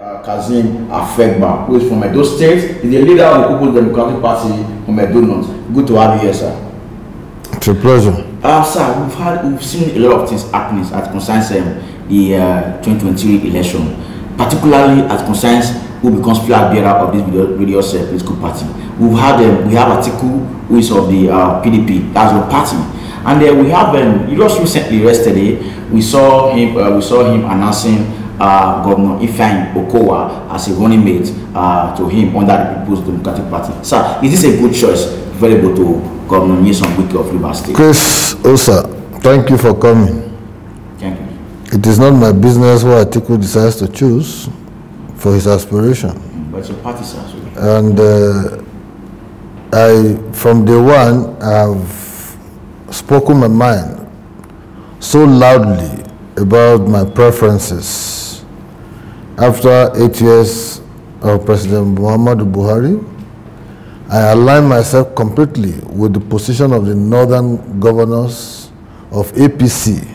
Kassim Afegbua, who is from Edo State. He's the leader of the People's Democratic Party from Edo North. Good to have you here, sir. It's a pleasure. Sir, we've seen a lot of things happening as concerns the 2023 election, particularly as concerns who becomes flag bearer of this various political party. We have Atiku, who is of the PDP, that's the party, and we have just recently, yesterday, we saw him announcing Governor Okowa as a running mate to him under the People's Democratic Party. Sir, is this a good choice available to Governor Nyesom Wike of Rivers State? Chris Osa, thank you for coming. Thank you. It is not my business who Atiku decides to choose for his aspiration. But it's a party, sir. And from day one, I've spoken my mind so loudly about my preferences. After 8 years of President Muhammadu Buhari, I align myself completely with the position of the northern governors of APC,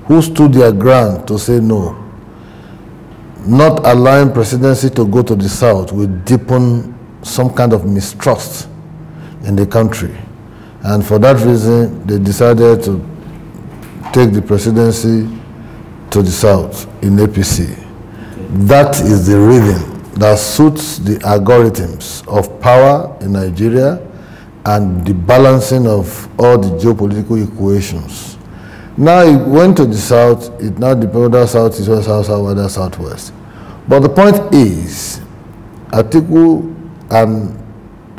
who stood their ground to say no. Not allowing presidency to go to the south will deepen some kind of mistrust in the country. And for that reason, they decided to take the presidency to the south in APC. That is the rhythm that suits the algorithms of power in Nigeria and the balancing of all the geopolitical equations. Now it went to the south, it now depends whether south is west, south, whether southwest. But the point is, Atiku and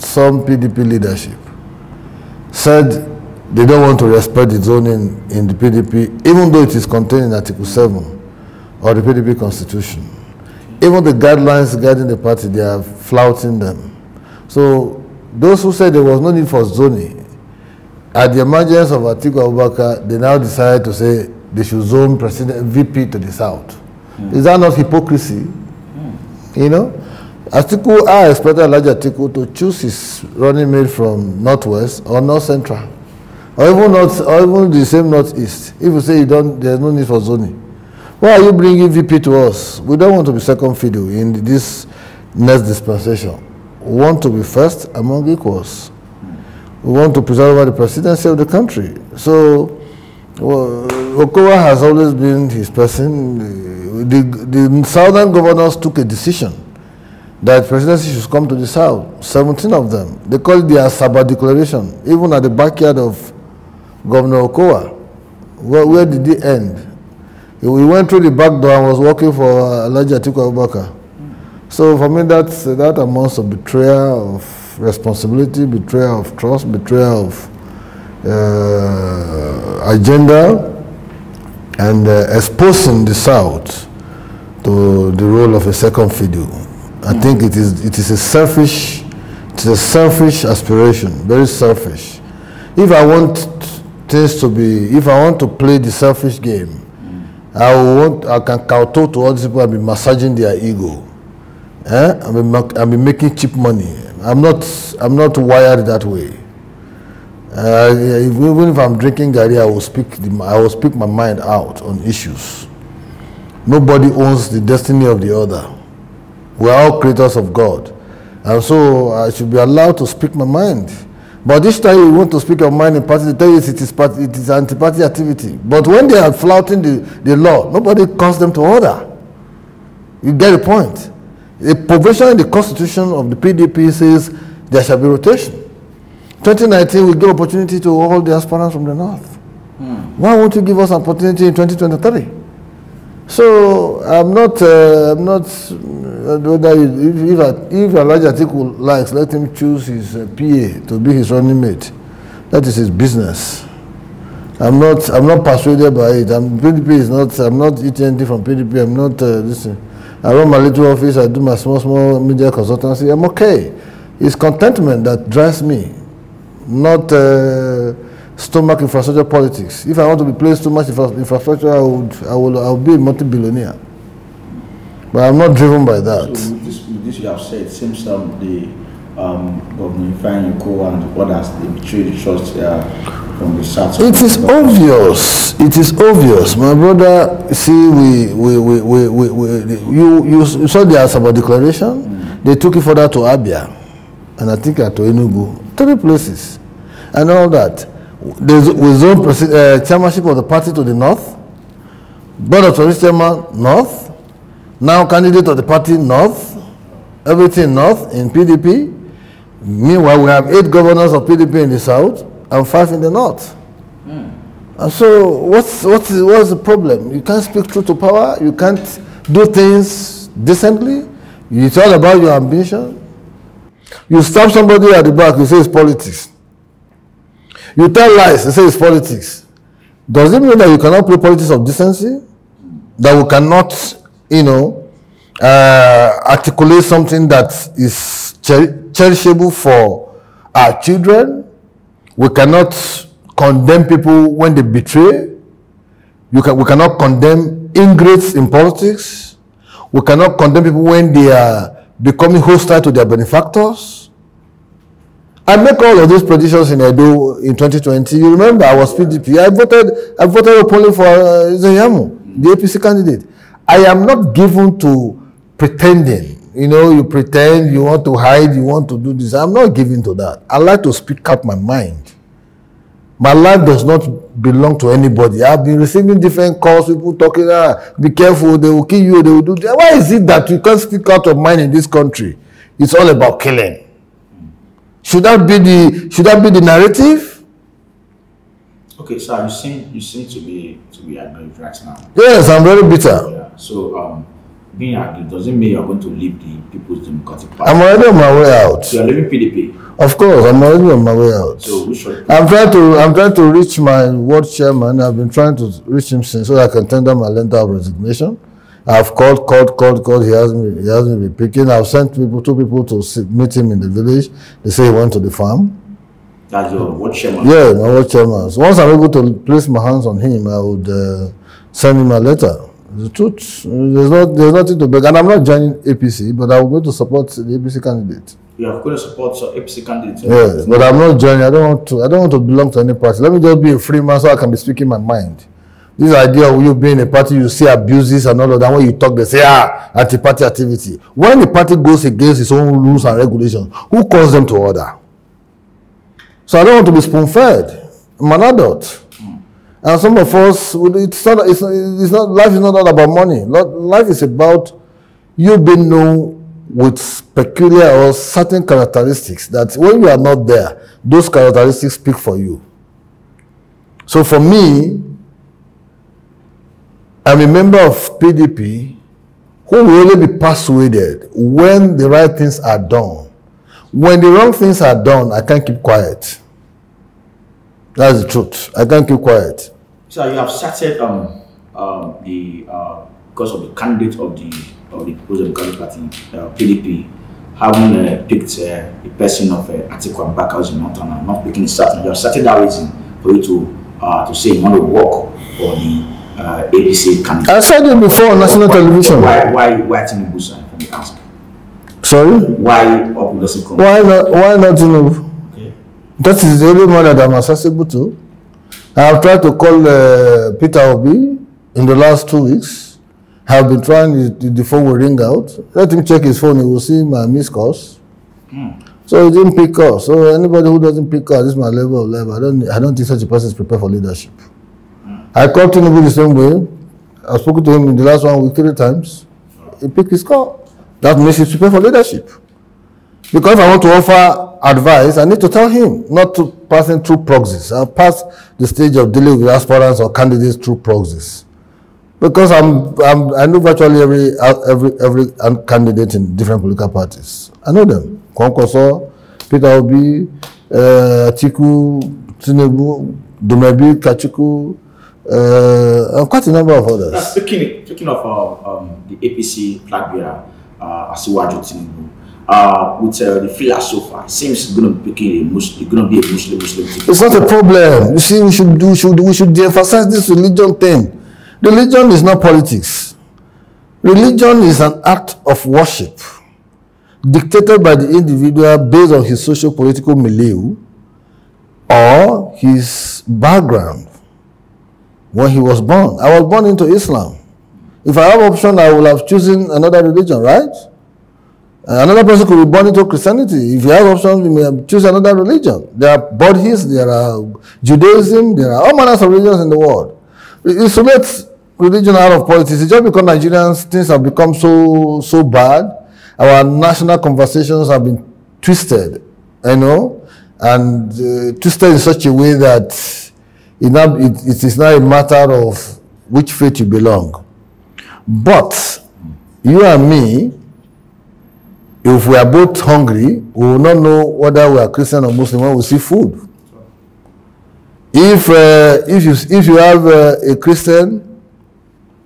some PDP leadership said they don't want to respect the zoning in the PDP, even though it is contained in Article 7 of the PDP constitution. Even the guidelines guiding the party, they are flouting them. So those who said there was no need for zoning, at the emergence of Atiku Abubakar, they now decided to say they should zone President VP to the south. Is that not hypocrisy? You know? Atiku, I expected Elijah Atiku to choose his running mate from northwest or north central, or even the same northeast. If you say there's no need for zoning, why are you bringing VP to us? We don't want to be second fiddle in this next dispensation. We want to be first among equals. We want to preserve over the presidency of the country. So Okowa has always been his person. The southern governors took a decision that presidency should come to the south. 17 of them. They called it the Asaba Declaration, even at the backyard of Governor Okowa. Where did it end? He went through the back door and was working for Elijah Atiku Abubakar. So for me, that amounts of betrayal of responsibility, betrayal of trust, betrayal of agenda, and exposing the South to the role of a second fiddle. I think it is a selfish aspiration, very selfish. If I want things to be, if I want to play the selfish game, I can kowtow to all these people and be massaging their ego. I'll be making cheap money. I'm not wired that way. Even if I'm drinking garri, I will speak my mind out on issues. Nobody owns the destiny of the other. We are all creators of God, and so I should be allowed to speak my mind. But this time you want to speak your mind in party, they tell you it is anti-party activity. But when they are flouting the law, nobody calls them to order. You get the point. A provision in the constitution of the PDP says there shall be rotation. 2019 we give opportunity to all the aspirants from the north. Why won't you give us an opportunity in 2023? So I'm not if Elijah Atiku likes, let him choose his PA to be his running mate. That is his business. I'm not persuaded by it. PDP is not. I'm not eating anything from PDP. I'm not listen. I run my little office. I do my small media consultancy. I'm okay. It's contentment that drives me, not stomach infrastructure politics. If I want to be playing too much infrastructure, I'll be a multi-billionaire. But I'm not driven by that. So this you have said, seems the Governor Okowa and others, they betrayed the trust from the south. It is obvious. It is obvious, my brother. See, you saw the Asaba declaration. They took it further to Abia, and I think to Enugu, 3 places, and all that. There's chairmanship of the party to the north, board of trustees chairman north, now candidate of the party north, everything north in PDP. Meanwhile, we have 8 governors of PDP in the south and 5 in the north. And so, what's the problem? You can't speak truth to power. You can't do things decently. It's all about your ambition. You stab somebody at the back, you say it's politics. You tell lies, you say it's politics. Does it mean that you cannot play politics of decency? That we cannot, articulate something that is cherishable for our children? We cannot condemn people when they betray. We cannot condemn ingrates in politics. We cannot condemn people when they are becoming hostile to their benefactors. I make all of these predictions in Edo in 2020. You remember, I was PDP. I voted openly for Zayamu, the APC candidate. I am not given to pretending. You pretend, you want to hide, you want to do this. I'm not given to that. I like to speak up my mind. My life does not belong to anybody. I've been receiving different calls, people talking, be careful, they will kill you, they will do that. Why is it that you can't speak out of mind in this country? It's all about killing. Should that be the narrative? Okay, so you seem to be aggrieved right now. Yes, I'm very bitter. Yeah. So being aggrieved doesn't mean you're going to leave the People's Democratic Party. I'm already on my way out. So you're leaving PDP? Of course, I'm already on my way out. So which I'm trying to reach my ward chairman. I've been trying to reach him since so I can tender my letter of resignation. I've called. He hasn't been picking. I've sent two people to meet him in the village. They say he went to the farm. That's your ward chairman? Yeah, my ward chairman. So once I'm able to place my hands on him, I would send him a letter. The truth, there's nothing to beg. And I'm not joining APC, but I'm going to support the APC candidate. You are going to support APC candidates? Yes, but I'm not joining. I don't want to belong to any party. Let me just be a free man so I can be speaking my mind. This idea of you being a party, you see abuses and all of that. When you talk, they say, anti-party activity. When the party goes against its own rules and regulations, who calls them to order? So I don't want to be spoon-fed. I'm an adult. And some of us, life is not all about money. Life is about you being known with peculiar or certain characteristics that when you are not there, those characteristics speak for you. So for me, I'm a member of PDP who will only be persuaded when the right things are done. When the wrong things are done, I can't keep quiet. That's the truth. I can't keep quiet. So you have cited because of the candidate of the People's Democratic Party, PDP, having picked a person of Atiku and back as in Montana, not picking the South. You have cited that reason for you to say you want to work for the APC candidate. I said it before on national television. Why Tinubu, sir? Let me ask. Sorry? Why Okowa doesn't come? Why not Tinubu? Okay. That is the only man that I'm accessible to. I have tried to call Peter Obi in the last 2 weeks. I have been trying, the phone will ring out. Let him check his phone, he will see my missed calls. So he didn't pick calls. So anybody who doesn't pick calls, this is my level of life. I don't think such a person is prepared for leadership. I called Tinubu the same way. I've spoken to him in the last 1 week 3 times. He picked his call. That means he's prepared for leadership. Because if I want to offer advice, I need to tell him, not to passing through proxies. I've passed the stage of dealing with aspirants or candidates through proxies. Because I know virtually every candidate in different political parties. I know them. Konkoso, Peter Obi, Atiku, Tinubu, Dumebi, Kachiku, and quite a number of others. Speaking of the APC flag bearer, Asiwaju Tinubu, with the filler so far, it seems it's going to be a Muslim. It's not a problem. You see, we should de-emphasize this religion thing. Religion is not politics. Religion is an act of worship. dictated by the individual based on his socio-political milieu or his background when he was born. I was born into Islam. If I have option, I would have chosen another religion, right? Another person could be born into Christianity. If you have options, you may choose another religion. There are Buddhists, there are Judaism, there are all manners of religions in the world. Isolate religion out of politics. It's just because Nigerians, things have become so bad. Our national conversations have been twisted, you know, and twisted in such a way that it is not a matter of which faith you belong. But you and me, if we are both hungry, we will not know whether we are Christian or Muslim when we see food. If you have a Christian,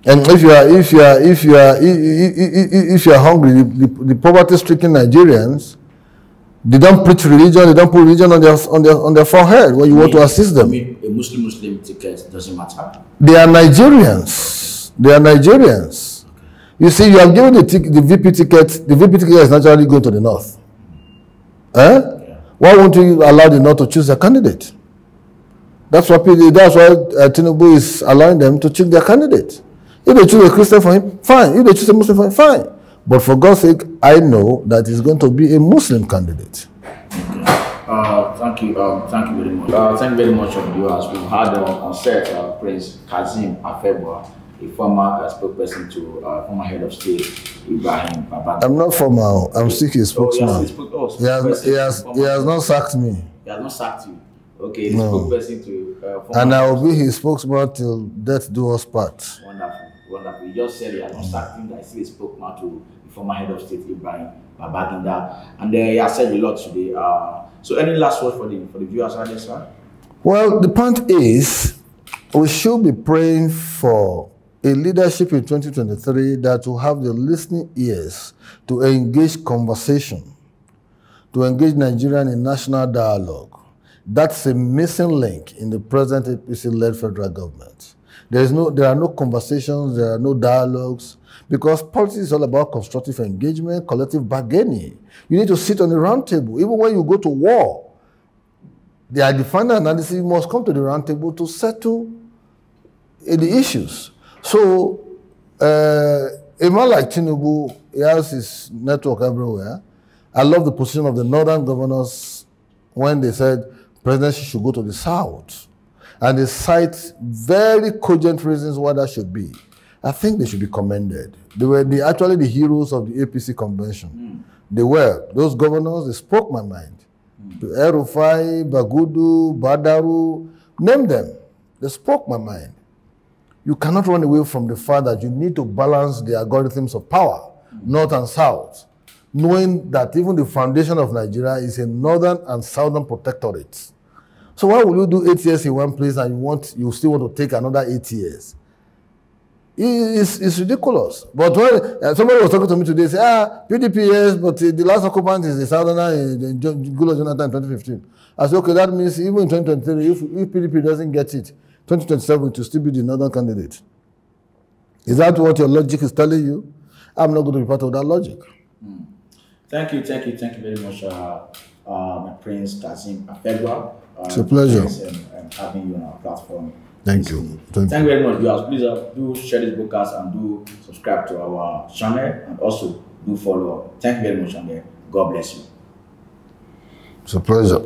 and if you are hungry, the poverty-stricken Nigerians, they don't preach religion. They don't put religion on their forehead when you want to assist them. A Muslim ticket doesn't matter. They are Nigerians. They are Nigerians. You see, you are given the VP ticket. The VP ticket is naturally going to the north. Yeah. Why won't you allow the north to choose their candidate? That's why Tinubu is allowing them to choose their candidate. If they choose a Christian for him, fine. If they choose a Muslim for him, fine. But for God's sake, I know that it's going to be a Muslim candidate. Thank you very much. Thank you very much, viewers. We've had on set Prince Kassim Afegbua, a former spokesperson to former head of state Ibrahim Babangida. I'm not formal. I'm still his spokesman. He has not sacked me. He has not sacked you. Okay, no. Spokesperson to and I will be his spokesman till death do us part. Wonderful, wonderful. You just said he has not sacked him. I see a spokesman to the former head of state Ibrahim Babangida, and he has said a lot today. So, any last word for the viewers on this one? Well, the point is, we should be praying for a leadership in 2023 that will have the listening ears to engage conversation, to engage Nigerians in national dialogue. That's a missing link in the present APC-led federal government. There are no conversations, there are no dialogues, because politics is all about constructive engagement, collective bargaining. You need to sit on the round table. Even when you go to war, there are defined analysis. You must come to the round table to settle the issues. So, a man like Tinubu, he has his network everywhere. I love the position of the northern governors when they said presidency should go to the south. And they cite very cogent reasons why that should be. I think they should be commended. They were actually the heroes of the APC convention. They were. Those governors, they spoke my mind. El-Rufai, Bagudu, Badaru, name them. They spoke my mind. You cannot run away from the fact that you need to balance the algorithms of power, north and south, knowing that even the foundation of Nigeria is a northern and southern protectorate. So why will you do 8 years in one place and you still want to take another 8 years? It's ridiculous. But when somebody was talking to me today, say, PDP, yes, but the last occupant is the southerner in Goodluck Jonathan in 2015. I said, okay, that means even in 2023, if PDP doesn't get it, 2027 it will still be the northern candidate. Is that what your logic is telling you? I'm not going to be part of that logic. Thank you very much, my Prince Kassim Afegbua. It's a pleasure. Having you on our platform. Thank you. Thank you very much, viewers. Please do share this broadcast and do subscribe to our channel and also do follow up. Thank you very much, and God bless you. It's a pleasure.